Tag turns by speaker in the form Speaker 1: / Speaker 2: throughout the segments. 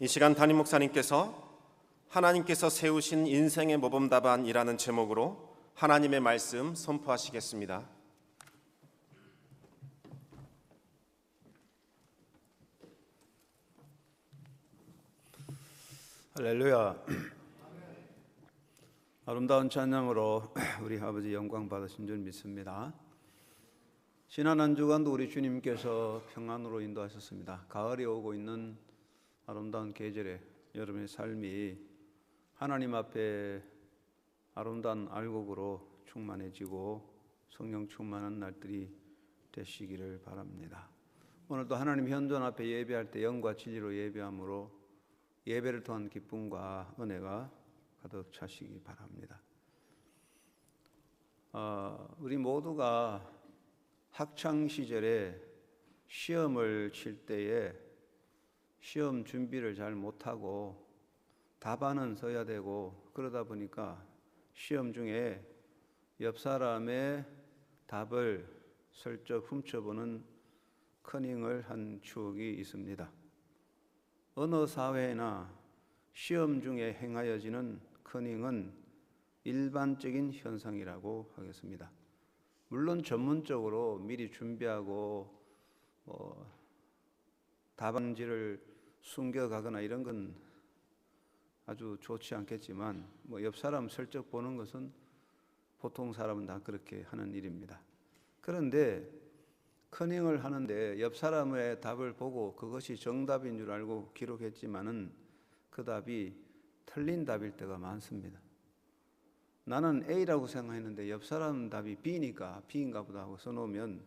Speaker 1: 이 시간 담임 목사님께서 하나님께서 세우신 인생의 모범답안이라는 제목으로 하나님의 말씀 선포하시겠습니다.
Speaker 2: 할렐루야. 아름다운 찬양으로 우리 아버지 영광 받으신 줄 믿습니다. 지난 한 주간도 우리 주님께서 평안으로 인도하셨습니다. 가을이 오고 있는 아름다운 계절에 여러분의 삶이 하나님 앞에 아름다운 알곡으로 충만해지고 성령 충만한 날들이 되시기를 바랍니다. 오늘도 하나님 현존 앞에 예배할 때 영과 진리로 예배함으로 예배를 통한 기쁨과 은혜가 가득 차시기 바랍니다. 우리 모두가 학창 시절에 시험을 칠 때에 시험 준비를 잘 못하고 답안은 써야 되고 그러다 보니까 시험 중에 옆 사람의 답을 슬쩍 훔쳐보는 커닝을 한 추억이 있습니다. 어느 사회나 시험 중에 행하여지는 커닝은 일반적인 현상이라고 하겠습니다. 물론 전문적으로 미리 준비하고 답안지를 숨겨가거나 이런 건 아주 좋지 않겠지만 옆 사람 슬쩍 보는 것은 보통 사람은 다 그렇게 하는 일입니다. 그런데 커닝을 하는데 옆 사람의 답을 보고 그것이 정답인 줄 알고 기록했지만은 그 답이 틀린 답일 때가 많습니다. 나는 A라고 생각했는데 옆 사람 답이 B니까 B인가 보다 하고 써놓으면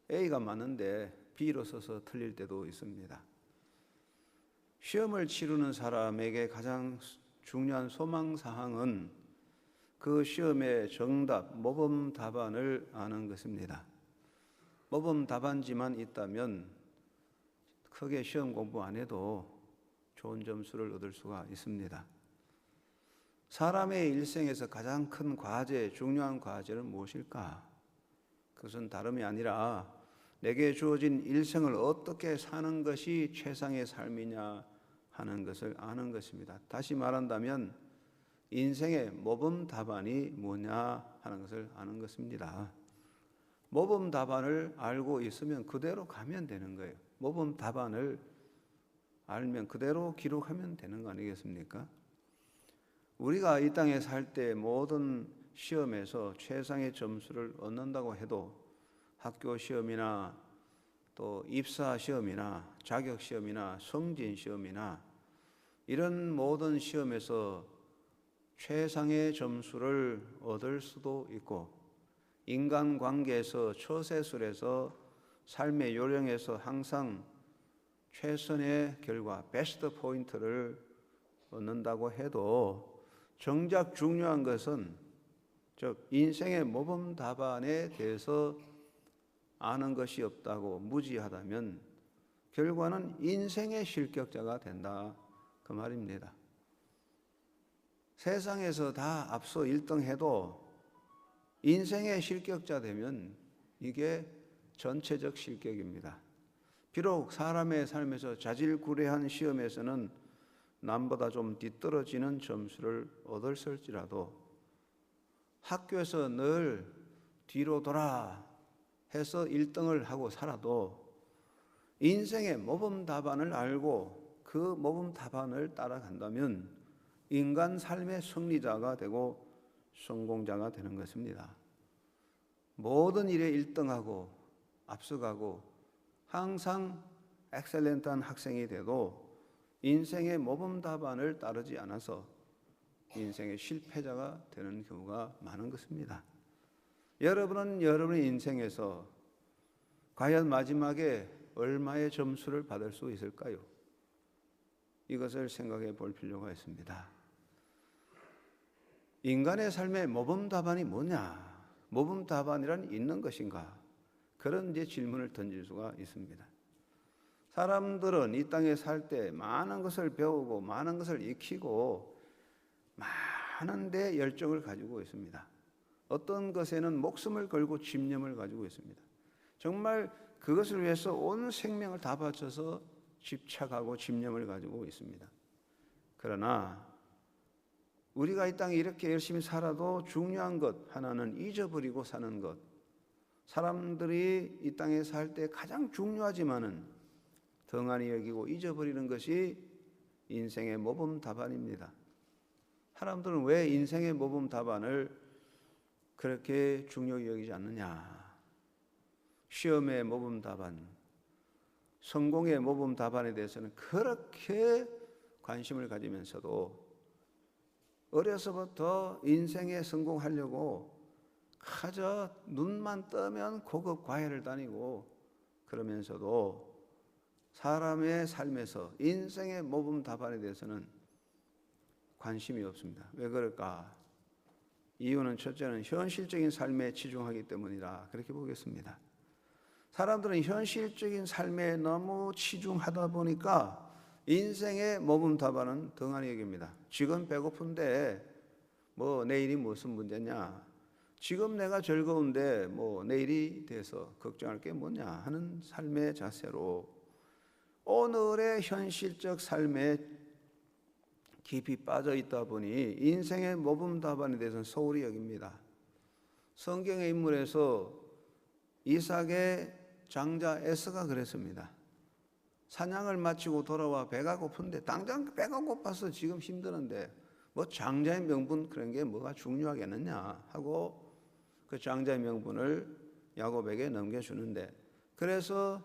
Speaker 2: A가 맞는데 B로 써서 틀릴 때도 있습니다. 시험을 치르는 사람에게 가장 중요한 소망사항은 그 시험의 정답, 모범 답안을 아는 것입니다. 모범 답안지만 있다면 크게 시험 공부 안 해도 좋은 점수를 얻을 수가 있습니다. 사람의 일생에서 가장 큰 과제, 중요한 과제는 무엇일까? 그것은 다름이 아니라 내게 주어진 일생을 어떻게 사는 것이 최상의 삶이냐 하는 것을 아는 것입니다. 다시 말한다면 인생의 모범 답안이 뭐냐 하는 것을 아는 것입니다. 모범 답안을 알고 있으면 그대로 가면 되는 거예요. 모범 답안을 알면 그대로 기록하면 되는 거 아니겠습니까? 우리가 이 땅에 살 때 모든 시험에서 최상의 점수를 얻는다고 해도 학교 시험이나 또 입사 시험이나 자격 시험이나 성진 시험이나 이런 모든 시험에서 최상의 점수를 얻을 수도 있고 인간관계에서 처세술에서 삶의 요령에서 항상 최선의 결과, 베스트 포인트를 얻는다고 해도 정작 중요한 것은 즉 인생의 모범 답안에 대해서 아는 것이 없다고 무지하다면 결과는 인생의 실격자가 된다 그 말입니다. 세상에서 다 앞서 1등해도 인생의 실격자 되면 이게 전체적 실격입니다. 비록 사람의 삶에서 자질구레한 시험에서는 남보다 좀 뒤떨어지는 점수를 얻었을지라도 학교에서 늘 뒤로 돌아 해서 1등을 하고 살아도 인생의 모범 답안을 알고 그 모범 답안을 따라간다면 인간 삶의 승리자가 되고 성공자가 되는 것입니다. 모든 일에 1등하고 앞서가고 항상 엑셀런트한 학생이 돼도 인생의 모범 답안을 따르지 않아서 인생의 실패자가 되는 경우가 많은 것입니다. 여러분은 여러분의 인생에서 과연 마지막에 얼마의 점수를 받을 수 있을까요? 이것을 생각해 볼 필요가 있습니다. 인간의 삶의 모범 답안이 뭐냐? 모범 답안이란 있는 것인가? 그런 질문을 던질 수가 있습니다. 사람들은 이 땅에 살 때 많은 것을 배우고 많은 것을 익히고 많은 데 열정을 가지고 있습니다. 어떤 것에는 목숨을 걸고 집념을 가지고 있습니다. 정말 그것을 위해서 온 생명을 다 바쳐서 집착하고 집념을 가지고 있습니다. 그러나 우리가 이 땅에 이렇게 열심히 살아도 중요한 것 하나는 잊어버리고 사는 것. 사람들이 이 땅에 살 때 가장 중요하지만은 등한히 여기고 잊어버리는 것이 인생의 모범 답안입니다. 사람들은 왜 인생의 모범 답안을 그렇게 중요히 여기지 않느냐? 시험의 모범 답안, 성공의 모범 답안에 대해서는 그렇게 관심을 가지면서도 어려서부터 인생에 성공하려고 그저 눈만 뜨면 고급 과외를 다니고 그러면서도 사람의 삶에서 인생의 모범 답안에 대해서는 관심이 없습니다. 왜 그럴까? 이유는 첫째는 현실적인 삶에 치중하기 때문이라 그렇게 보겠습니다. 사람들은 현실적인 삶에 너무 치중하다 보니까 인생의 모범 답안은 등한히 여깁니다. 지금 배고픈데 뭐 내일이 무슨 문제냐? 지금 내가 즐거운데 뭐 내일이 돼서 걱정할 게 뭐냐 하는 삶의 자세로 오늘의 현실적 삶에 깊이 빠져 있다 보니 인생의 모범 답안에 대해서는 소홀히 여깁니다. 성경의 인물에서 이삭의 장자 에서가 그랬습니다. 사냥을 마치고 돌아와 배가 고픈데 당장 배가 고파서 지금 힘드는데 뭐 장자의 명분 그런 게 뭐가 중요하겠느냐 하고 그 장자의 명분을 야곱에게 넘겨주는데 그래서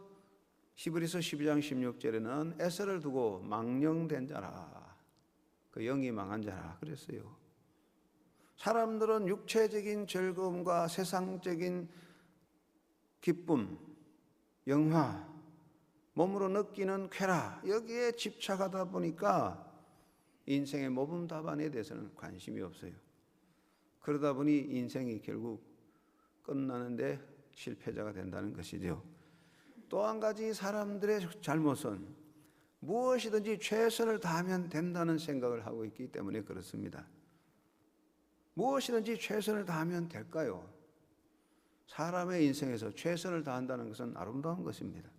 Speaker 2: 히브리서 12장 16절에는 에서를 두고 망령된 자라 그 영이 망한 자라 그랬어요. 사람들은 육체적인 즐거움과 세상적인 기쁨, 영화, 몸으로 느끼는 쾌락 여기에 집착하다 보니까 인생의 모범 답안에 대해서는 관심이 없어요. 그러다 보니 인생이 결국 끝나는데 실패자가 된다는 것이죠. 또 한 가지 사람들의 잘못은 무엇이든지 최선을 다하면 된다는 생각을 하고 있기 때문에 그렇습니다. 무엇이든지 최선을 다하면 될까요? 사람의 인생에서 최선을 다한다는 것은 아름다운 것입니다.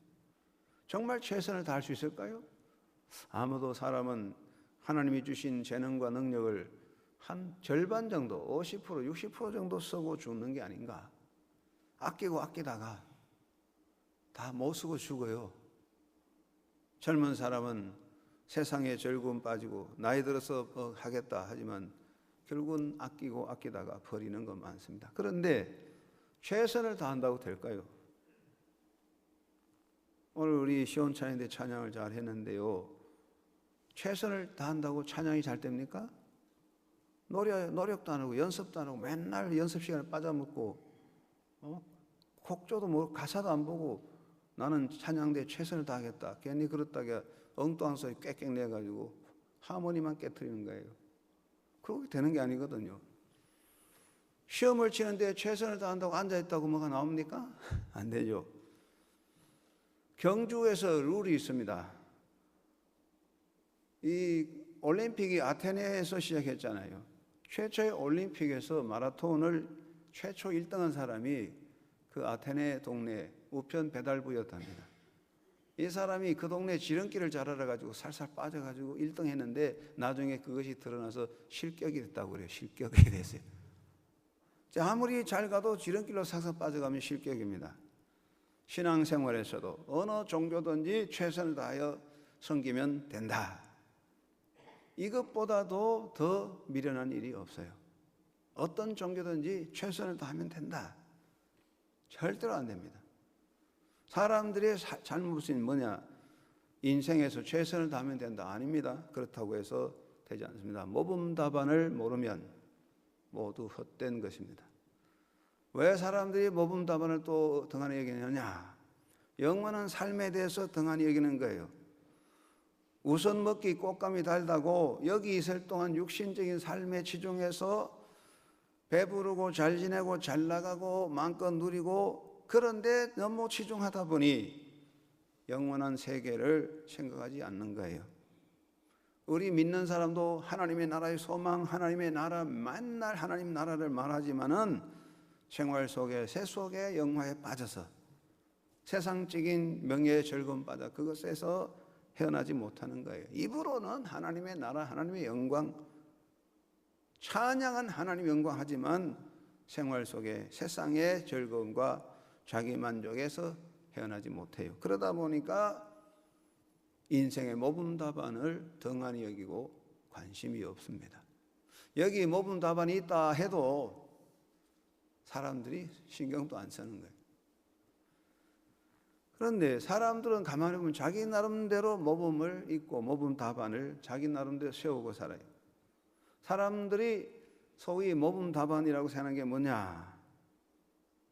Speaker 2: 정말 최선을 다할 수 있을까요? 아무도 사람은 하나님이 주신 재능과 능력을 한 절반 정도, 50%, 60% 정도 쓰고 죽는 게 아닌가. 아끼고 아끼다가 다 못 쓰고 죽어요. 젊은 사람은 세상에 즐거움 빠지고 나이 들어서 하겠다 하지만 결국은 아끼고 아끼다가 버리는 것 많습니다. 그런데 최선을 다한다고 될까요? 오늘 우리 시온찬양대 찬양을 잘 했는데요. 최선을 다한다고 찬양이 잘 됩니까? 노력도 안 하고 연습도 안 하고 맨날 연습 시간에 빠져먹고 곡조도 모르고 가사도 안 보고 나는 찬양대에 최선을 다하겠다. 괜히 그렇다가 엉뚱한 소리 꽥꽥 내가지고 하모니만 깨트리는 거예요. 그렇게 되는 게 아니거든요. 시험을 치는데 최선을 다한다고 앉아있다고 뭐가 나옵니까? 안 되죠. 경주에서 룰이 있습니다. 이 올림픽이 아테네에서 시작했잖아요. 최초의 올림픽에서 마라톤을 최초 1등한 사람이 그 아테네 동네 우편 배달부였답니다. 이 사람이 그 동네 지름길을 잘 알아가지고 살살 빠져가지고 1등 했는데 나중에 그것이 드러나서 실격이 됐다고 그래요. 실격이 됐어요. 아무리 잘 가도 지름길로 싹싹 빠져가면 실격입니다. 신앙생활에서도 어느 종교든지 최선을 다하여 섬기면 된다. 이것보다도 더 미련한 일이 없어요. 어떤 종교든지 최선을 다하면 된다. 절대로 안 됩니다. 사람들의 잘못은 뭐냐? 인생에서 최선을 다하면 된다. 아닙니다. 그렇다고 해서 되지 않습니다. 모범 답안을 모르면 모두 헛된 것입니다. 왜 사람들이 모범 답안을 또 등한히 여기느냐? 영원한 삶에 대해서 등한히 여기는 거예요. 우선 먹기 꽃감이 달다고 여기 있을 동안 육신적인 삶에 치중해서 배부르고 잘 지내고 잘 나가고 마음껏 누리고 그런데 너무 치중하다 보니 영원한 세계를 생각하지 않는 거예요. 우리 믿는 사람도 하나님의 나라의 소망, 하나님의 나라 맨날 하나님 나라를 말하지만은 생활 속에 세 속의 영화에 빠져서 세상적인 명예의 즐거움 빠져 그것에서 헤어나지 못하는 거예요. 입으로는 하나님의 나라, 하나님의 영광, 찬양한 하나님의 영광 하지만 생활 속에 세상의 즐거움과 자기 만족에서 헤어나지 못해요. 그러다 보니까 인생의 모범 답안을 덩하니 여기고 관심이 없습니다. 여기 모범 답안이 있다 해도 사람들이 신경도 안 쓰는 거예요. 그런데 사람들은 가만히 보면 자기 나름대로 모범을 있고 모범 답안을 자기 나름대로 세우고 살아요. 사람들이 소위 모범 답안이라고 생각하는 게 뭐냐?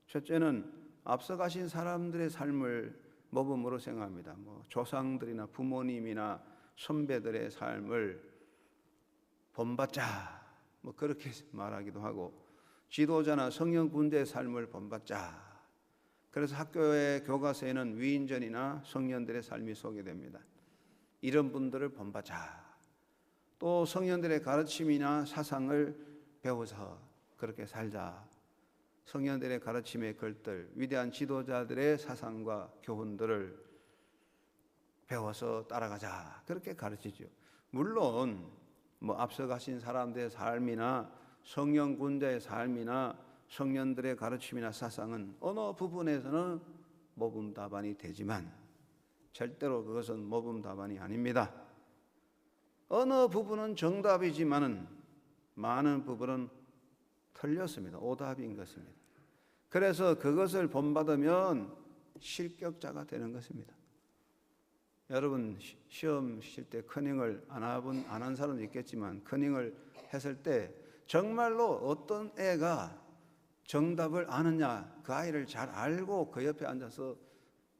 Speaker 2: 첫째는 앞서가신 사람들의 삶을 모범으로 생각합니다. 조상들이나 부모님이나 선배들의 삶을 본받자, 그렇게 말하기도 하고, 지도자나 성령 군대의 삶을 본받자. 그래서 학교의 교과서에는 위인전이나 성년들의 삶이 소개됩니다. 이런 분들을 본받자. 또 성년들의 가르침이나 사상을 배워서 그렇게 살자. 성년들의 가르침의 글들, 위대한 지도자들의 사상과 교훈들을 배워서 따라가자. 그렇게 가르치죠. 물론 앞서가신 사람들의 삶이나 성령 군자의 삶이나 성년들의 가르침이나 사상은 어느 부분에서는 모범 답안이 되지만 절대로 그것은 모범 답안이 아닙니다. 어느 부분은 정답이지만은 많은 부분은 틀렸습니다. 오답인 것입니다. 그래서 그것을 본받으면 실격자가 되는 것입니다. 여러분 시험 칠 때 커닝을 안 한 사람도 있겠지만 커닝을 했을 때 정말로 어떤 애가 정답을 아느냐 그 아이를 잘 알고 그 옆에 앉아서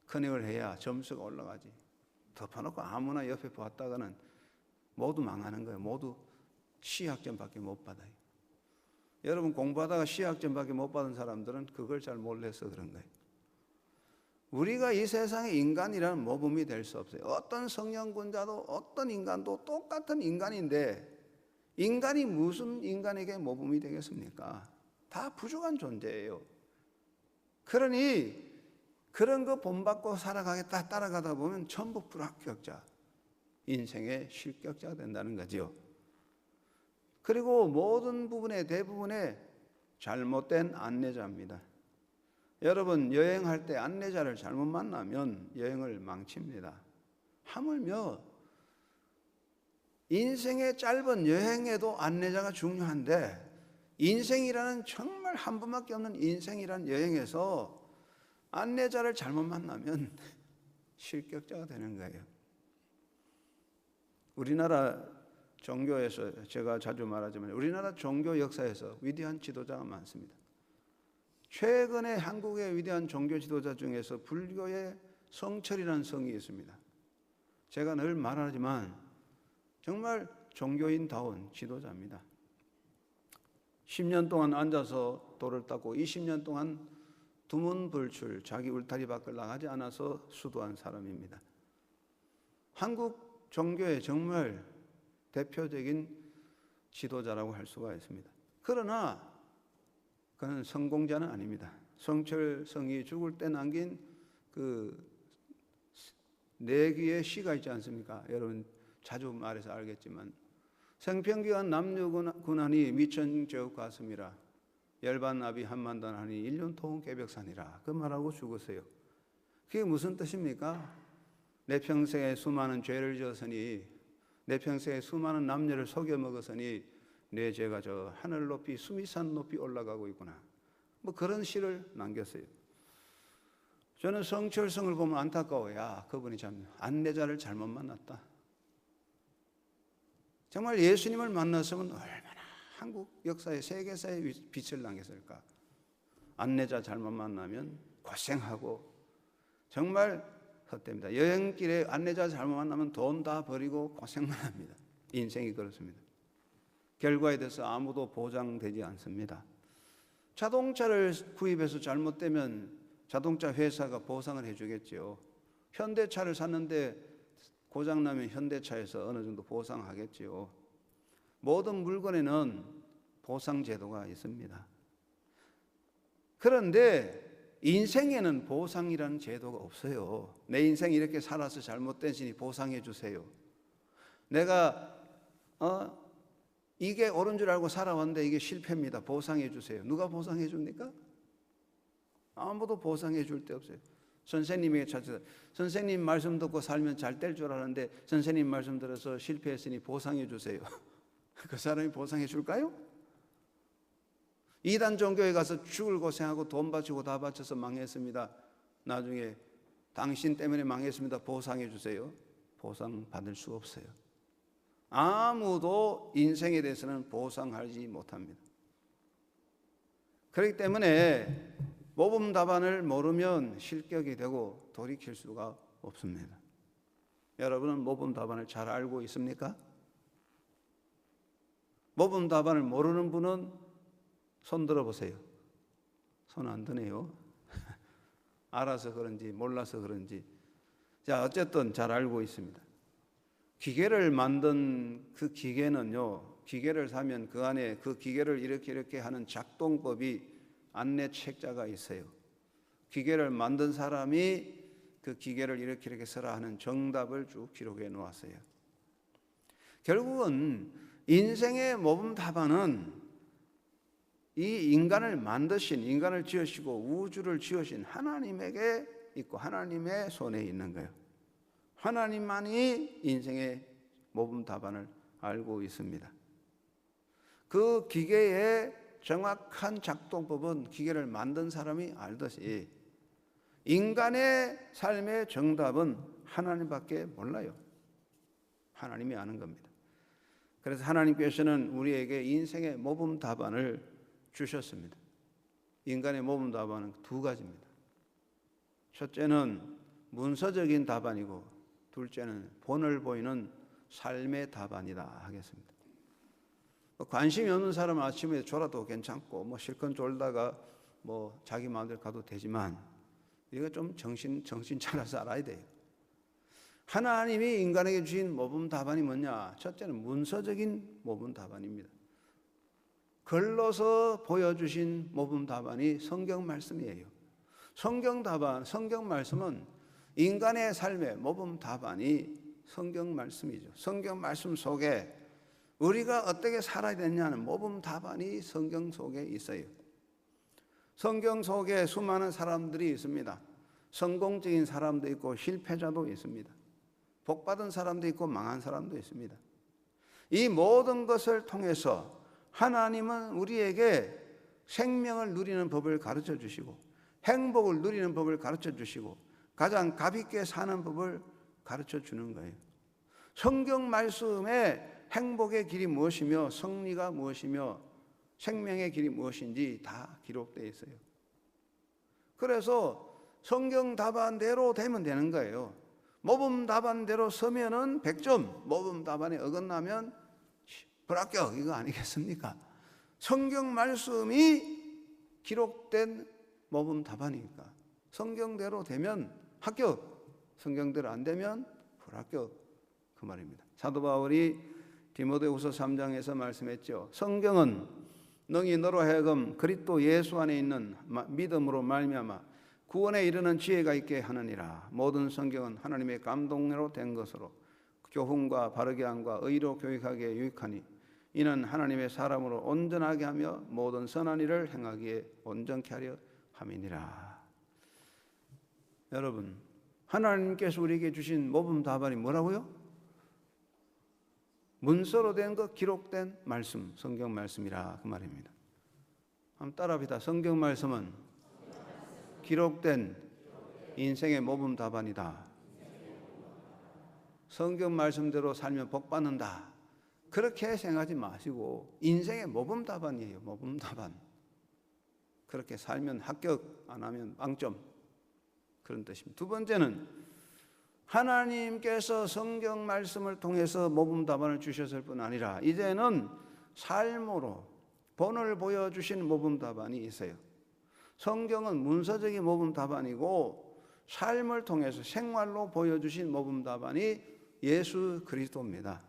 Speaker 2: 커닝을 해야 점수가 올라가지. 덮어놓고 아무나 옆에 보았다가는 모두 망하는 거예요. 모두 C학점밖에 못 받아요. 여러분 공부하다가 C학점밖에 못 받은 사람들은 그걸 잘 몰라서 그런 거예요. 우리가 이 세상의 인간이라는 모범이 될 수 없어요. 어떤 성령군자도 어떤 인간도 똑같은 인간인데 인간이 무슨 인간에게 모범이 되겠습니까? 다 부족한 존재예요. 그러니 그런 거 본받고 살아가겠다 따라가다 보면 전부 불합격자, 인생의 실격자가 된다는 거죠. 그리고 모든 부분의 대부분의 잘못된 안내자입니다. 여러분 여행할 때 안내자를 잘못 만나면 여행을 망칩니다. 하물며 인생의 짧은 여행에도 안내자가 중요한데 인생이라는 정말 한 번밖에 없는 인생이라는 여행에서 안내자를 잘못 만나면 실격자가 되는 거예요. 우리나라 종교에서 제가 자주 말하지만 우리나라 종교 역사에서 위대한 지도자가 많습니다. 최근에 한국의 위대한 종교 지도자 중에서 불교의 성철이라는 성이 있습니다. 제가 늘 말하지만 정말 종교인다운 지도자입니다. 10년 동안 앉아서 돌을 닦고 20년 동안 두문불출 자기 울타리 밖을 나가지 않아서 수도한 사람입니다. 한국 종교의 정말 대표적인 지도자라고 할 수가 있습니다. 그러나 그는 성공자는 아닙니다. 성철 성이 죽을 때 남긴 그 내귀의 시가 있지 않습니까? 여러분 자주 말해서 알겠지만 생평기한 남녀군하니 미천제국 가슴이라 열반나비 한만단하니 일륜통 개벽산이라 그 말하고 죽었어요. 그게 무슨 뜻입니까? 내 평생에 수많은 죄를 지었으니 내 평생에 수많은 남녀를 속여 먹었으니 내 죄가 저 하늘 높이 수미산 높이 올라가고 있구나. 그런 시를 남겼어요. 저는 성철성을 보면 안타까워요. 그분이 참 안내자를 잘못 만났다. 정말 예수님을 만났으면 얼마나 한국 역사에 세계사에 빛을 남겼을까. 안내자 잘못 만나면 고생하고 정말 헛됩니다. 여행길에 안내자 잘못 만나면 돈 다 버리고 고생만 합니다. 인생이 그렇습니다. 결과에 대해서 아무도 보장되지 않습니다. 자동차를 구입해서 잘못되면 자동차 회사가 보상을 해주겠죠. 현대차를 샀는데 고장나면 현대차에서 어느 정도 보상하겠죠. 모든 물건에는 보상 제도가 있습니다. 그런데 인생에는 보상이라는 제도가 없어요. 내 인생 이렇게 살아서 잘못됐으니 보상해 주세요. 내가 이게 옳은 줄 알고 살아왔는데 이게 실패입니다. 보상해 주세요. 누가 보상해 줍니까? 아무도 보상해 줄 데 없어요. 선생님에게 찾아서 선생님 말씀 듣고 살면 잘 될 줄 알았는데 선생님 말씀 들어서 실패했으니 보상해 주세요. 그 사람이 보상해 줄까요? 이단 종교에 가서 죽을 고생하고 돈 바치고 다 바쳐서 망했습니다. 나중에 당신 때문에 망했습니다. 보상해 주세요. 보상 받을 수 없어요. 아무도 인생에 대해서는 보상하지 못합니다. 그렇기 때문에 모범 답안을 모르면 실격이 되고 돌이킬 수가 없습니다. 여러분은 모범 답안을 잘 알고 있습니까? 모범 답안을 모르는 분은 손 들어보세요. 손 안 드네요. 알아서 그런지 몰라서 그런지. 자, 어쨌든 잘 알고 있습니다. 기계를 만든 그 기계는요, 기계를 사면 그 안에 그 기계를 이렇게 하는 작동법이 안내 책자가 있어요. 기계를 만든 사람이 그 기계를 이렇게 써라 하는 정답을 쭉 기록해 놓았어요. 결국은 인생의 모범 답안은 이 인간을 만드신, 인간을 지으시고 우주를 지으신 하나님에게 있고 하나님의 손에 있는 거예요. 하나님만이 인생의 모범 답안을 알고 있습니다. 그 기계의 정확한 작동법은 기계를 만든 사람이 알듯이 인간의 삶의 정답은 하나님밖에 몰라요. 하나님이 아는 겁니다. 그래서 하나님께서는 우리에게 인생의 모범 답안을 주셨습니다. 인간의 모범 답안은 두 가지입니다. 첫째는 문서적인 답안이고 둘째는 본을 보이는 삶의 답안이다 하겠습니다. 관심이 없는 사람은 아침에 졸아도 괜찮고 실컷 졸다가 자기 마음대로 가도 되지만 이거 좀 정신 차려서 알아야 돼요. 하나님이 인간에게 주신 모범 답안이 뭐냐? 첫째는 문서적인 모범 답안입니다. 글로서 보여주신 모범 답안이 성경 말씀이에요. 성경 말씀은 인간의 삶의 모범 답안이 성경 말씀이죠. 성경 말씀 속에 우리가 어떻게 살아야 되냐는 모범 답안이 성경 속에 있어요. 성경 속에 수많은 사람들이 있습니다. 성공적인 사람도 있고 실패자도 있습니다. 복받은 사람도 있고 망한 사람도 있습니다. 이 모든 것을 통해서 하나님은 우리에게 생명을 누리는 법을 가르쳐 주시고 행복을 누리는 법을 가르쳐 주시고 가장 값있게 사는 법을 가르쳐 주는 거예요. 성경 말씀에 행복의 길이 무엇이며 승리가 무엇이며 생명의 길이 무엇인지 다 기록되어 있어요. 그래서 성경 답안대로 되면 되는 거예요. 모범 답안대로 서면은 100점, 모범 답안에 어긋나면 불합격 이거 아니겠습니까? 성경 말씀이 기록된 모범 답안이니까 성경대로 되면 합격, 성경대로 안 되면 불합격 그 말입니다. 사도 바울이 디모데후서 3장에서 말씀했죠. 성경은 너희 너로 하여금 그리스도 예수 안에 있는 믿음으로 말미암아 구원에 이르는 지혜가 있게 하느니라. 모든 성경은 하나님의 감동으로 된 것으로 교훈과 바르게 함과 의로 교육하기에 유익하니 이는 하나님의 사람으로 온전하게 하며 모든 선한 일을 행하기에 온전케 하려 함이니라. 여러분, 하나님께서 우리에게 주신 모범 답안이 뭐라고요? 문서로 된 것 기록된 말씀, 성경 말씀이라 그 말입니다. 한번 따라합시다. 성경 말씀은 기록된 인생의 모범 답안이다. 성경 말씀대로 살면 복 받는다. 그렇게 생각하지 마시고 인생의 모범 답안이에요. 모범 답안. 그렇게 살면 합격, 안 하면 빵점. 그런 뜻입니다. 두 번째는 하나님께서 성경 말씀을 통해서 모범 답안을 주셨을 뿐 아니라 이제는 삶으로 본을 보여주신 모범 답안이 있어요. 성경은 문서적인 모범 답안이고 삶을 통해서 생활로 보여주신 모범 답안이 예수 그리스도입니다.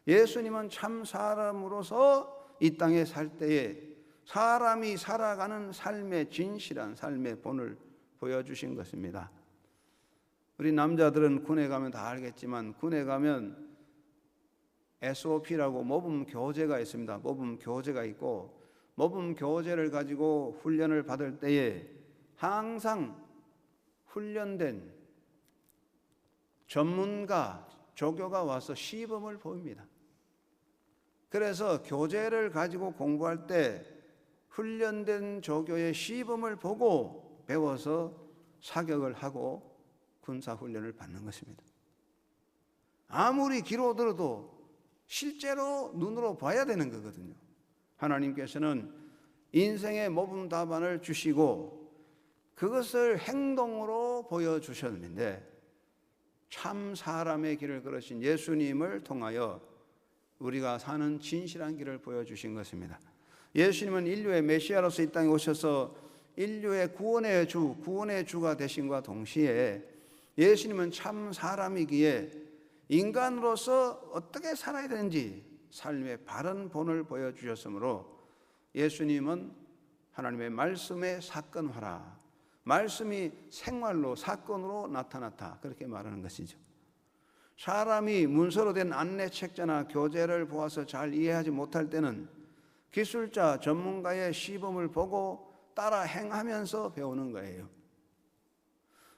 Speaker 2: 예수님은 참 사람으로서 이 땅에 살 때에 사람이 살아가는 삶의 진실한 삶의 본을 보여주신 것입니다. 우리 남자들은 군에 가면 다 알겠지만 군에 가면 SOP라고 모범 교재가 있습니다. 모범 교재가 있고 모범 교재를 가지고 훈련을 받을 때에 항상 훈련된 전문가 조교가 와서 시범을 보입니다. 그래서 교재를 가지고 공부할 때 훈련된 조교의 시범을 보고 배워서 사격을 하고 군사훈련을 받는 것입니다. 아무리 귀로 들어도 실제로 눈으로 봐야 되는 거거든요. 하나님께서는 인생의 모범 답안을 주시고 그것을 행동으로 보여주셨는데 참 사람의 길을 걸으신 예수님을 통하여 우리가 사는 진실한 길을 보여주신 것입니다. 예수님은 인류의 메시아로서 이 땅에 오셔서 인류의 구원의 주가 되신과 동시에 예수님은 참 사람이기에 인간으로서 어떻게 살아야 되는지 삶의 바른 본을 보여주셨으므로 예수님은 하나님의 말씀의 사건화라, 말씀이 생활로 사건으로 나타났다, 그렇게 말하는 것이죠. 사람이 문서로 된 안내책자나 교재를 보아서 잘 이해하지 못할 때는 기술자, 전문가의 시범을 보고 따라 행하면서 배우는 거예요.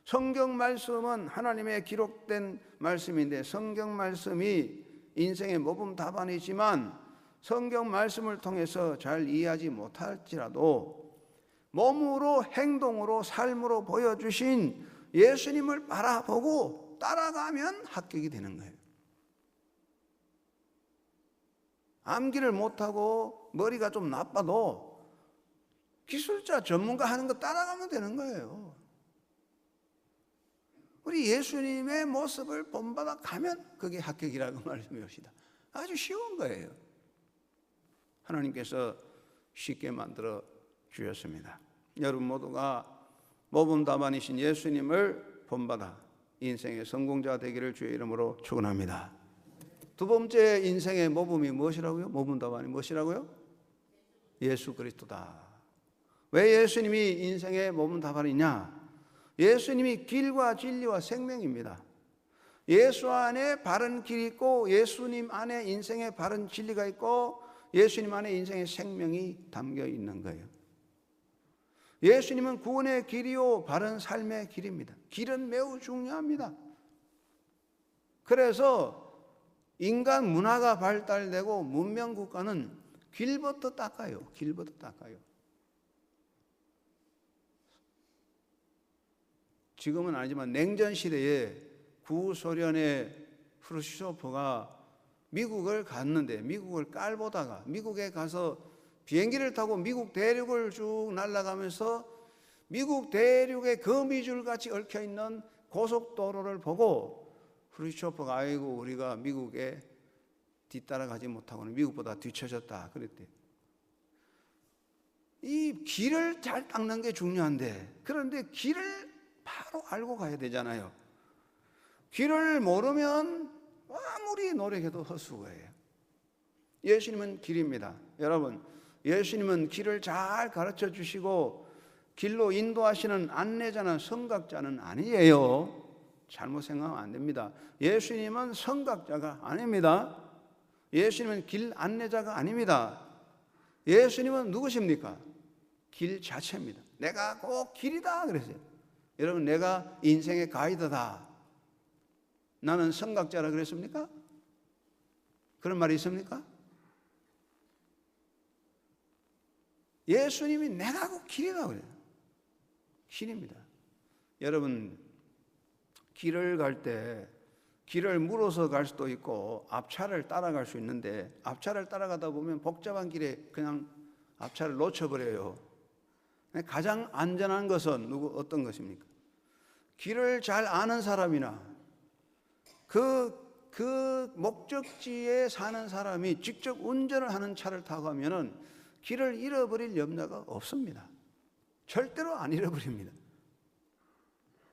Speaker 2: 성경 말씀은 하나님의 기록된 말씀인데 성경 말씀이 인생의 모범 답안이지만 성경 말씀을 통해서 잘 이해하지 못할지라도 몸으로 행동으로 삶으로 보여주신 예수님을 바라보고 따라가면 합격이 되는 거예요. 암기를 못하고 머리가 좀 나빠도 기술자 전문가 하는 거 따라가면 되는 거예요. 우리 예수님의 모습을 본받아 가면 그게 합격이라고 말씀해 봅시다. 아주 쉬운 거예요. 하나님께서 쉽게 만들어 주셨습니다. 여러분 모두가 모범 답안이신 예수님을 본받아 인생의 성공자 되기를 주의 이름으로 축원합니다. 두 번째 인생의 모범이 무엇이라고요? 모범 답안이 무엇이라고요? 예수 그리스도다. 왜 예수님이 인생의 모범 답안이냐? 예수님이 길과 진리와 생명입니다. 예수 안에 바른 길이 있고 예수님 안에 인생의 바른 진리가 있고 예수님 안에 인생의 생명이 담겨 있는 거예요. 예수님은 구원의 길이요 바른 삶의 길입니다. 길은 매우 중요합니다. 그래서 인간 문화가 발달되고 문명 국가는 길부터 닦아요. 길부터 닦아요. 지금은 아니지만 냉전 시대에 구소련의 프루시초프가 미국을 갔는데 미국을 깔보다가 미국에 가서 비행기를 타고 미국 대륙을 쭉 날아가면서 미국 대륙에 거미줄 같이 얽혀 있는 고속도로를 보고 프루시초프가 아이고 우리가 미국에 뒤따라가지 못하고는 미국보다 뒤처졌다 그랬대요. 이 길을 잘 닦는 게 중요한데 그런데 길을 바로 알고 가야 되잖아요. 길을 모르면 아무리 노력해도 헛수고예요. 예수님은 길입니다. 여러분, 예수님은 길을 잘 가르쳐 주시고 길로 인도하시는 안내자나 선각자는 아니에요. 잘못 생각하면 안 됩니다. 예수님은 선각자가 아닙니다. 예수님은 길 안내자가 아닙니다. 예수님은 누구십니까? 길 자체입니다. 내가 꼭 길이다 그랬어요. 여러분, 내가 인생의 가이드다. 나는 선각자라 그랬습니까? 그런 말이 있습니까? 예수님이 내가 꼭 길이다 그래요. 길입니다. 여러분, 길을 갈 때 길을 물어서 갈 수도 있고 앞차를 따라갈 수 있는데 앞차를 따라가다 보면 복잡한 길에 그냥 앞차를 놓쳐버려요. 가장 안전한 것은 어떤 것입니까? 길을 잘 아는 사람이나 그 목적지에 사는 사람이 직접 운전을 하는 차를 타고 가면은 길을 잃어버릴 염려가 없습니다. 절대로 안 잃어버립니다.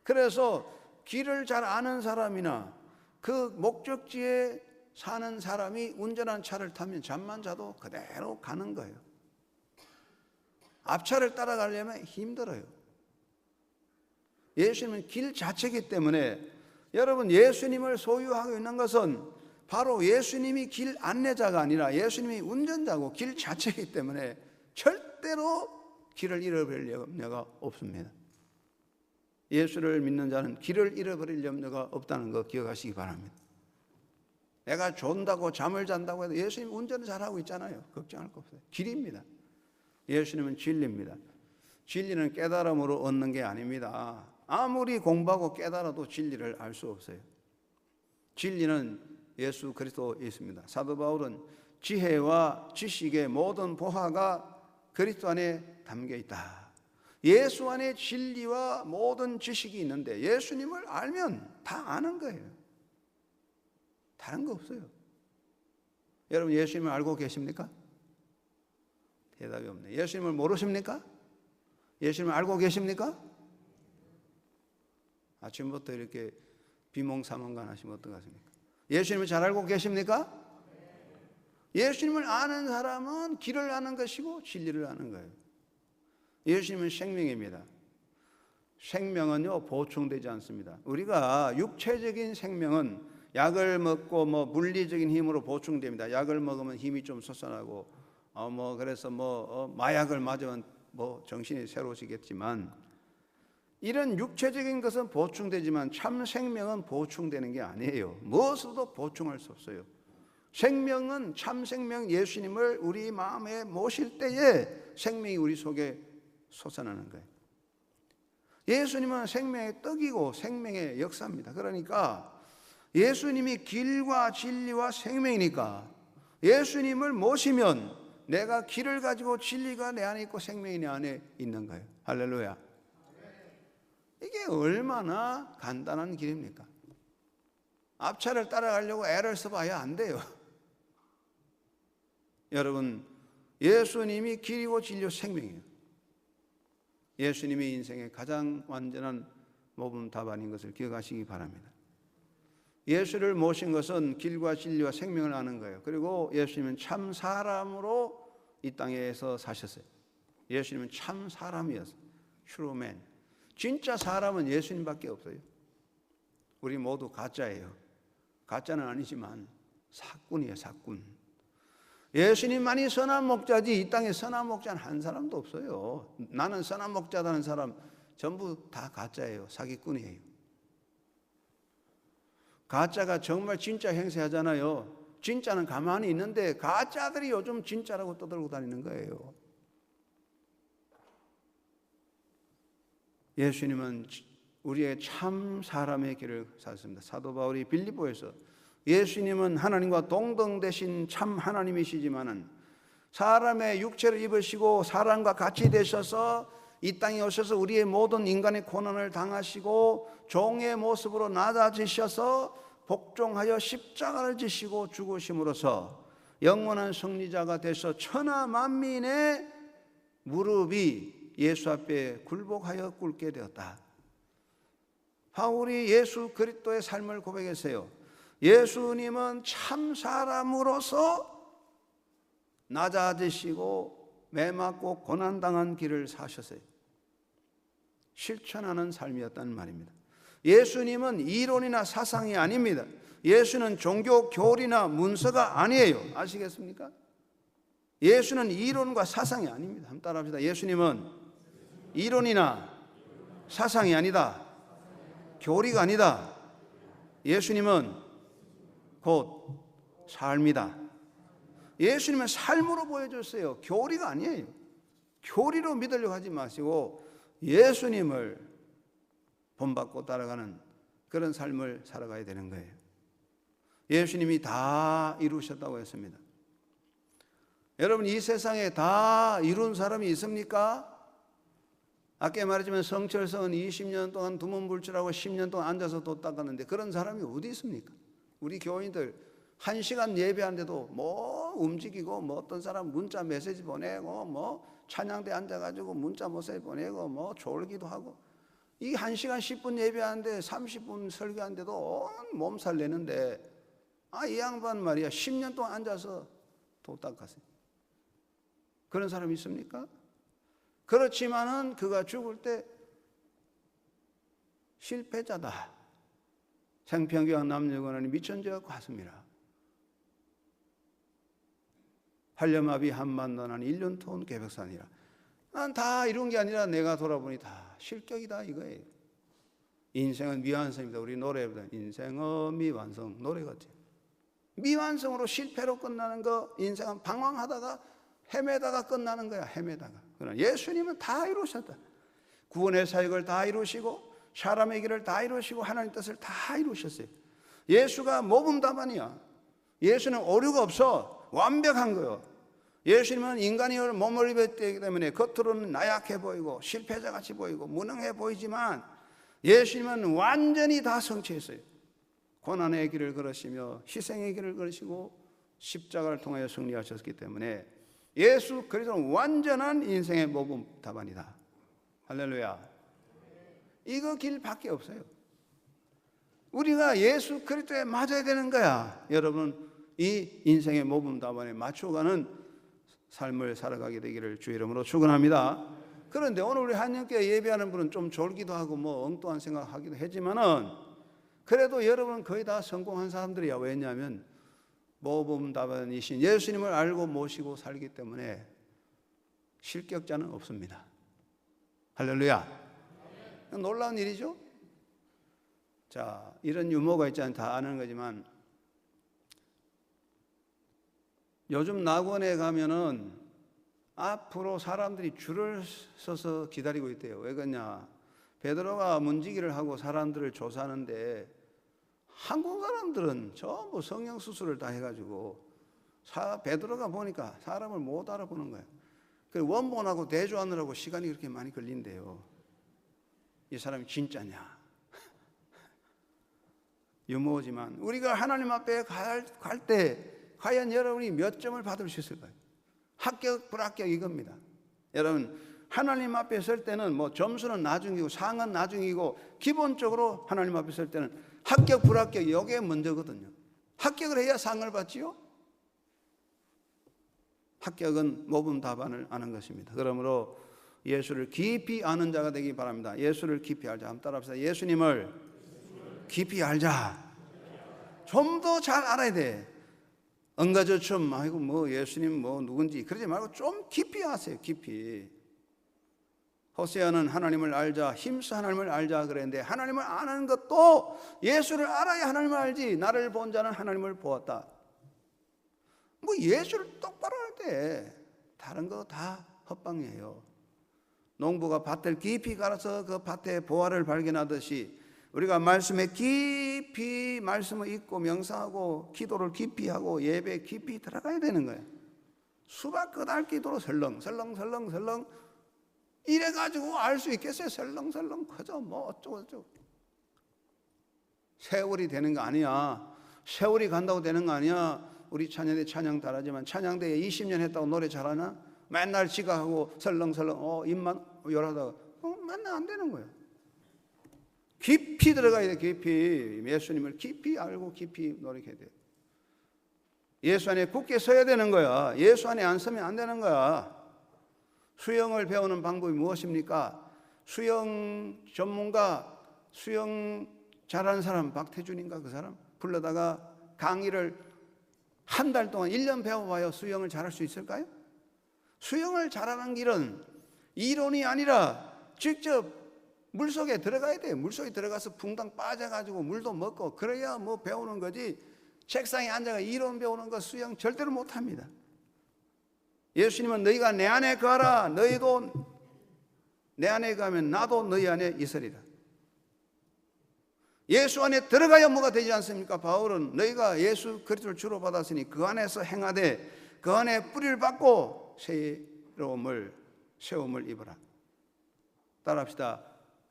Speaker 2: 그래서 길을 잘 아는 사람이나 그 목적지에 사는 사람이 운전한 차를 타면 잠만 자도 그대로 가는 거예요. 앞차를 따라가려면 힘들어요. 예수님은 길 자체이기 때문에 여러분, 예수님을 소유하고 있는 것은 바로 예수님이 길 안내자가 아니라 예수님이 운전자고 길 자체이기 때문에 절대로 길을 잃어버릴 염려가 없습니다. 예수를 믿는 자는 길을 잃어버릴 염려가 없다는 거 기억하시기 바랍니다. 내가 존다고 잠을 잔다고 해도 예수님 운전을 잘하고 있잖아요. 걱정할 거 없어요. 길입니다. 예수님은 진리입니다. 진리는 깨달음으로 얻는 게 아닙니다. 아무리 공부하고 깨달아도 진리를 알 수 없어요. 진리는 예수 그리스도에 있습니다. 사도 바울은 지혜와 지식의 모든 보화가 그리스도 안에 담겨 있다. 예수 안에 진리와 모든 지식이 있는데 예수님을 알면 다 아는 거예요. 다른 거 없어요. 여러분, 예수님을 알고 계십니까? 대답이 없네. 예수님을 모르십니까? 예수님을 알고 계십니까? 아침부터 이렇게 비몽사몽간 하시면 어떡하십니까? 예수님을 잘 알고 계십니까? 예수님을 아는 사람은 길을 아는 것이고 진리를 아는 거예요. 예수님은 생명입니다. 생명은요, 보충되지 않습니다. 우리가 육체적인 생명은 약을 먹고 물리적인 힘으로 보충됩니다. 약을 먹으면 힘이 좀 솟아나고 그래서 마약을 맞으면 정신이 새로워지겠지만, 이런 육체적인 것은 보충되지만 참 생명은 보충되는 게 아니에요. 무엇으로도 보충할 수 없어요. 생명은 참 생명 예수님을 우리 마음에 모실 때에 생명이 우리 속에 솟아나는 거예요. 예수님은 생명의 떡이고 생명의 역사입니다. 그러니까 예수님이 길과 진리와 생명이니까 예수님을 모시면 내가 길을 가지고 진리가 내 안에 있고 생명이 내 안에 있는 거예요. 할렐루야. 이게 얼마나 간단한 길입니까? 앞차를 따라가려고 애를 써봐야 안 돼요. 여러분, 예수님이 길이고 진리요 생명이에요. 예수님이 인생의 가장 완전한 모범 답안인 것을 기억하시기 바랍니다. 예수를 모신 것은 길과 진리와 생명을 아는 거예요. 그리고 예수님은 참 사람으로 이 땅에서 사셨어요. 예수님은 참 사람이었어요. True man. 진짜 사람은 예수님밖에 없어요. 우리 모두 가짜예요. 가짜는 아니지만 사꾼이에요, 사꾼. 예수님만이 선한 목자지 이 땅에 선한 목자는 한 사람도 없어요. 나는 선한 목자라는 사람 전부 다 가짜예요. 사기꾼이에요. 가짜가 정말 진짜 행세하잖아요. 진짜는 가만히 있는데 가짜들이 요즘 진짜라고 떠들고 다니는 거예요. 예수님은 우리의 참 사람의 길을 사셨습니다. 사도 바울이 빌립보에서 예수님은 하나님과 동등되신 참 하나님이시지만은 사람의 육체를 입으시고 사람과 같이 되셔서 이 땅에 오셔서 우리의 모든 인간의 고난을 당하시고 종의 모습으로 낮아지셔서 복종하여 십자가를 지시고 죽으심으로써 영원한 승리자가 되셔 천하 만민의 무릎이 예수 앞에 굴복하여 꿇게 되었다. 바울이 예수 그리스도의 삶을 고백했어요. 예수님은 참 사람으로서 낮아지시고 매맞고 고난당한 길을 사셨어요. 실천하는 삶이었다는 말입니다. 예수님은 이론이나 사상이 아닙니다. 예수는 종교 교리나 문서가 아니에요. 아시겠습니까? 예수는 이론과 사상이 아닙니다. 한번 따라합시다. 예수님은 이론이나 사상이 아니다. 교리가 아니다. 예수님은 곧 삶이다. 예수님은 삶으로 보여줬어요. 교리가 아니에요. 교리로 믿으려고 하지 마시고 예수님을 본받고 따라가는 그런 삶을 살아가야 되는 거예요. 예수님이 다 이루셨다고 했습니다. 여러분, 이 세상에 다 이룬 사람이 있습니까? 아까 말했지만 성철성은 20년 동안 두문불출하고 10년 동안 앉아서 도 닦았는데 그런 사람이 어디 있습니까? 우리 교인들 1시간 예배하는데도 움직이고 어떤 사람 문자 메시지 보내고 찬양대 앉아가지고 문자 메시지 보내고 졸기도 하고 이 1시간 10분 예배하는데 30분 설교하는데도 온 몸살 내는데 이 양반 말이야 10년 동안 앉아서 도 닦았어요. 그런 사람이 있습니까? 그렇지만은 그가 죽을 때 실패자다. 생평경 남녀건원이 미천죄가 같습니다. 한렴합이 한만너나니 1년 토온 계백산이라. 난 다 이룬 게 아니라 내가 돌아보니 다 실격이다 이거예요. 인생은 미완성입니다. 우리 노래보다 인생은 미완성 노래 같아요. 미완성으로 실패로 끝나는 거, 인생은 방황하다가 헤매다가 끝나는 거야. 헤매다가. 그러나 예수님은 다 이루셨다. 구원의 사역을 다 이루시고 사람의 길을 다 이루시고 하나님 뜻을 다 이루셨어요. 예수가 모범답안이야. 예수는 오류가 없어. 완벽한 거예요. 예수님은 인간이 몸을 입었기 때문에 겉으로는 나약해 보이고 실패자같이 보이고 무능해 보이지만 예수님은 완전히 다 성취했어요. 고난의 길을 걸으시며 희생의 길을 걸으시고 십자가를 통하여 승리하셨기 때문에 예수 그리스도는 완전한 인생의 모범 답안이다. 할렐루야. 이거 길밖에 없어요. 우리가 예수 그리스도에 맞아야 되는 거야. 여러분, 이 인생의 모범 답안에 맞춰가는 삶을 살아가게 되기를 주의 이름으로 축원합니다. 그런데 오늘 우리 한영교회 예배하는 분은 좀 졸기도 하고 뭐 엉뚱한 생각하기도 하지만은 그래도 여러분은 거의 다 성공한 사람들이야. 왜냐하면 모범 답안이신 예수님을 알고 모시고 살기 때문에 실격자는 없습니다. 할렐루야. 놀라운 일이죠. 자, 이런 유머가 있잖아요. 다 아는 거지만 요즘 낙원에 가면은 앞으로 사람들이 줄을 서서 기다리고 있대요. 왜 그러냐? 베드로가 문지기를 하고 사람들을 조사하는데 한국 사람들은 전부 성령 수술을 다 해가지고 베드로가 보니까 사람을 못 알아보는 거예요. 그 원본하고 대조하느라고 시간이 그렇게 많이 걸린대요. 이 사람이 진짜냐? 유머지만 우리가 하나님 앞에 갈 때 과연 여러분이 몇 점을 받을 수 있을까요? 합격, 불합격 이겁니다. 여러분, 하나님 앞에 설 때는 뭐 점수는 나중이고 상은 나중이고 기본적으로 하나님 앞에 설 때는 합격, 불합격 이게 먼저거든요. 합격을 해야 상을 받지요. 합격은 모범 답안을 아는 것입니다. 그러므로 예수를 깊이 아는 자가 되기 바랍니다. 예수를 깊이 알자. 한번 따라합시다. 예수님을 깊이 알자. 좀 더 잘 알아야 돼. 엉가저처럼 아이고 뭐 예수님 뭐 누군지 그러지 말고 좀 깊이 아세요. 깊이. 호세아는 하나님을 알자, 힘써 하나님을 알자 그랬는데 하나님을 아는 것도 예수를 알아야 하나님을 알지. 나를 본 자는 하나님을 보았다. 뭐 예수를 똑바로 할 때 다른 거 다 헛방이에요. 농부가 밭을 깊이 갈아서 그 밭의 보화를 발견하듯이 우리가 말씀에 깊이 말씀을 읽고 명상하고 기도를 깊이 하고 예배에 깊이 들어가야 되는 거예요. 수박 끝알 기도로 설렁 이래가지고 알 수 있겠어요? 설렁 그저 뭐 어쩌고 세월이 되는 거 아니야. 세월이 간다고 되는 거 아니야. 우리 찬양대 찬양 잘하지만 찬양대에 20년 했다고 노래 잘하나? 맨날 지각하고 설렁 입만 열하다가 맨날 안 되는 거예요. 깊이 들어가야 돼. 깊이 예수님을 깊이 알고 깊이 노력해야 돼. 예수 안에 굳게 서야 되는 거야. 예수 안에 안 서면 안 되는 거야. 수영을 배우는 방법이 무엇입니까? 수영 전문가, 수영 잘하는 사람 박태준인가 그 사람 불러다가 강의를 한 달 동안 1년 배워봐요. 수영을 잘할 수 있을까요? 수영을 잘하는 길은 이론이 아니라 직접 물속에 들어가야 돼요. 물속에 들어가서 붕당 빠져가지고 물도 먹고 그래야 뭐 배우는 거지. 책상에 앉아가 이론 배우는 거 수영 절대로 못합니다. 예수님은 너희가 내 안에 거하라. 너희도 내 안에 가면 나도 너희 안에 있으리라. 예수 안에 들어가야 뭐가 되지 않습니까? 바울은 너희가 예수 그리스도를 주로 받았으니 그 안에서 행하되 그 안에 뿌리를 받고 세움을 입어라. 따라합시다.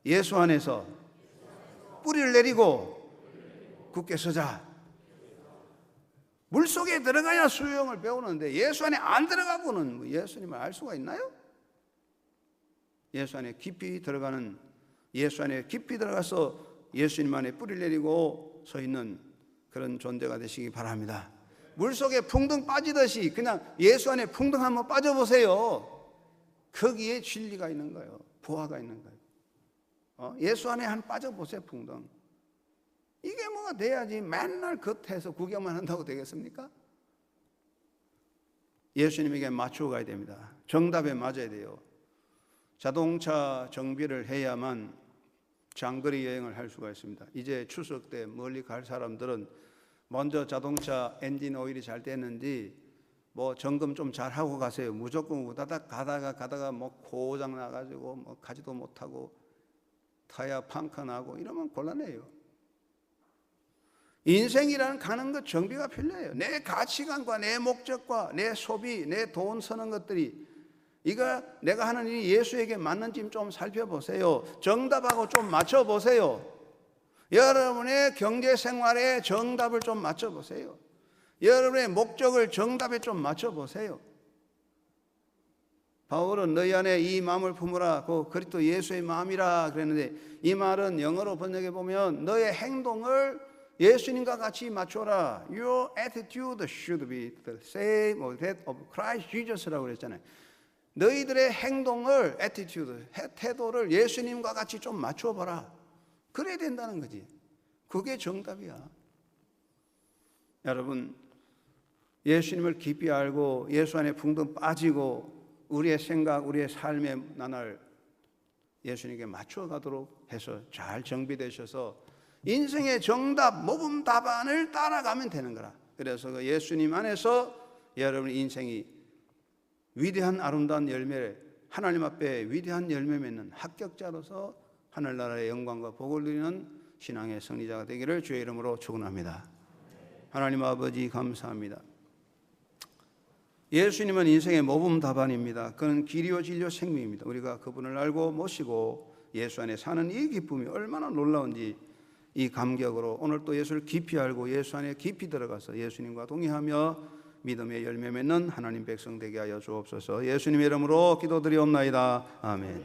Speaker 2: 예수 안에서 뿌리를 내리고 굳게 서자. 물속에 들어가야 수영을 배우는데 예수 안에 안 들어가고는 예수님을 알 수가 있나요? 예수 안에 깊이 들어가는, 예수 안에 깊이 들어가서 예수님 안에 뿌리를 내리고 서 있는 그런 존재가 되시기 바랍니다. 물속에 풍덩 빠지듯이 그냥 예수 안에 풍덩 한번 빠져보세요. 거기에 진리가 있는 거예요. 부활가 있는 거예요. 예수 안에 한 빠져보세요. 풍덩. 이게 뭐가 돼야지 맨날 겉에서 구경만 한다고 되겠습니까? 예수님에게 맞추어 가야 됩니다. 정답에 맞아야 돼요. 자동차 정비를 해야만 장거리 여행을 할 수가 있습니다. 이제 추석 때 멀리 갈 사람들은 먼저 자동차 엔진 오일이 잘 됐는지 뭐 점검 좀 잘 하고 가세요. 무조건 우다닥 가다가 뭐 고장 나가지고 뭐 가지도 못하고 타야 펑크 나고 이러면 곤란해요. 인생이라는 가는 것 정비가 필요해요. 내 가치관과 내 목적과 내 소비, 내 돈 쓰는 것들이 이거 내가 하는 일이 예수에게 맞는지 좀 살펴보세요. 정답하고 좀 맞춰보세요. 여러분의 경제생활에 정답을 좀 맞춰보세요. 여러분의 목적을 정답에 좀 맞춰보세요. 바울은 너희 안에 이 마음을 품으라, 그 그리스도 예수의 마음이라 그랬는데, 이 말은 영어로 번역해 보면 너의 행동을 예수님과 같이 맞춰라. Your attitude should be the same or that of Christ Jesus라고 그랬잖아요. 너희들의 행동을, attitude, 태도를 예수님과 같이 좀 맞춰봐라. 그래야 된다는 거지. 그게 정답이야. 여러분, 예수님을 깊이 알고 예수 안에 붕덩 빠지고 우리의 생각, 우리의 삶의 나날 예수님께 맞춰가도록 해서 잘 정비되셔서 인생의 정답, 모범 답안을 따라가면 되는 거라. 그래서 그 예수님 안에서 여러분의 인생이 위대한 아름다운 열매를, 하나님 앞에 위대한 열매 맺는 합격자로서 하늘나라의 영광과 복을 누리는 신앙의 승리자가 되기를 주의 이름으로 축원합니다. 하나님 아버지 감사합니다. 예수님은 인생의 모범 답안입니다. 그는 길이요 진리요 생명입니다. 우리가 그분을 알고 모시고 예수 안에 사는 이 기쁨이 얼마나 놀라운지 이 감격으로 오늘 또 예수를 깊이 알고 예수 안에 깊이 들어가서 예수님과 동의하며 믿음의 열매 맺는 하나님 백성 되게 하여 주옵소서. 예수님의 이름으로 기도드리옵나이다. 아멘.